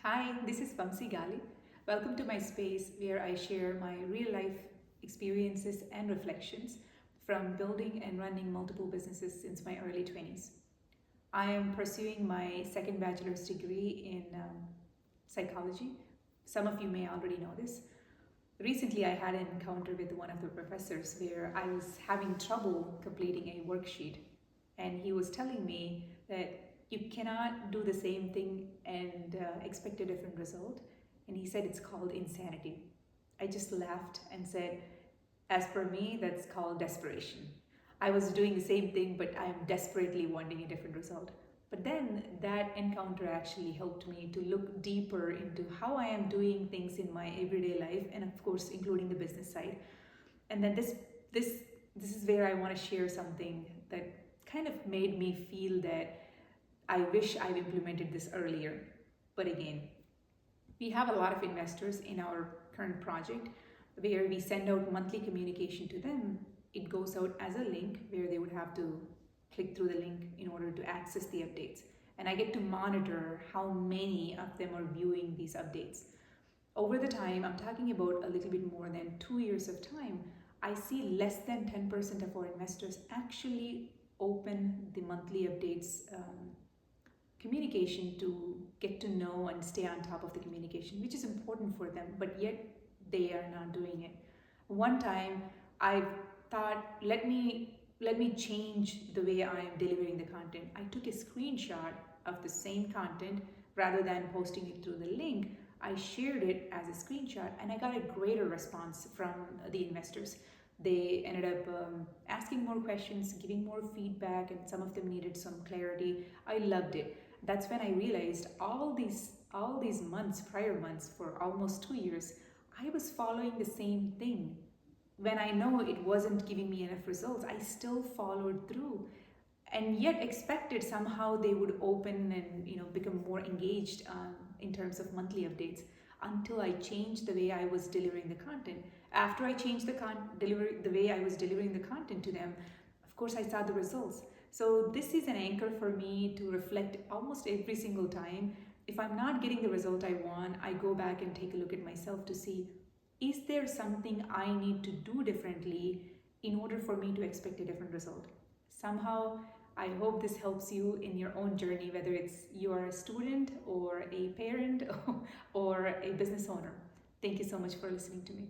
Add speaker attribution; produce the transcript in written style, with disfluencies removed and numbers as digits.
Speaker 1: Hi, this is Vamsi Gali. Welcome to my space where I share my real life experiences and reflections from building and running multiple businesses since my early 20s. I am pursuing my second bachelor's degree in psychology. Some of you may already know this. Recently, I had an encounter with one of the professors where I was having trouble completing a worksheet, and he was telling me that you cannot do the same thing and expect a different result. And he said it's called insanity. I just laughed and said, as per me, that's called desperation. I was doing the same thing, but I'm desperately wanting a different result. But then that encounter actually helped me to look deeper into how I am doing things in my everyday life, and of course, including the business side. And then this this is where I want to share something that kind of made me feel that I wish I've implemented this earlier. But again, we have a lot of investors in our current project where we send out monthly communication to them. It goes out as a link where they would have to click through the link in order to access the updates. And I get to monitor how many of them are viewing these updates. Over the time, I'm talking about a little bit more than 2 years of time, I see less than 10% of our investors actually open the monthly updates communication to get to know and stay on top of the communication, which is important for them, but yet they are not doing it. One time I thought, let me change the way I am delivering the content. I took a screenshot of the same content rather than posting it through the link. I shared it as a screenshot and I got a greater response from the investors. They ended up asking more questions, giving more feedback, and some of them needed some clarity. I loved it. That's when I realized all these months, prior months, for almost 2 years, I was following the same thing. When I know it wasn't giving me enough results, I still followed through, and yet expected somehow they would open and become more engaged in terms of monthly updates, until I changed the way I was delivering the content. After I changed the way I was delivering the content to them, of course I saw the results. So this is an anchor for me to reflect almost every single time. If I'm not getting the result I want, I go back and take a look at myself to see, is there something I need to do differently in order for me to expect a different result? Somehow, I hope this helps you in your own journey, whether it's you are a student or a parent or a business owner. Thank you so much for listening to me.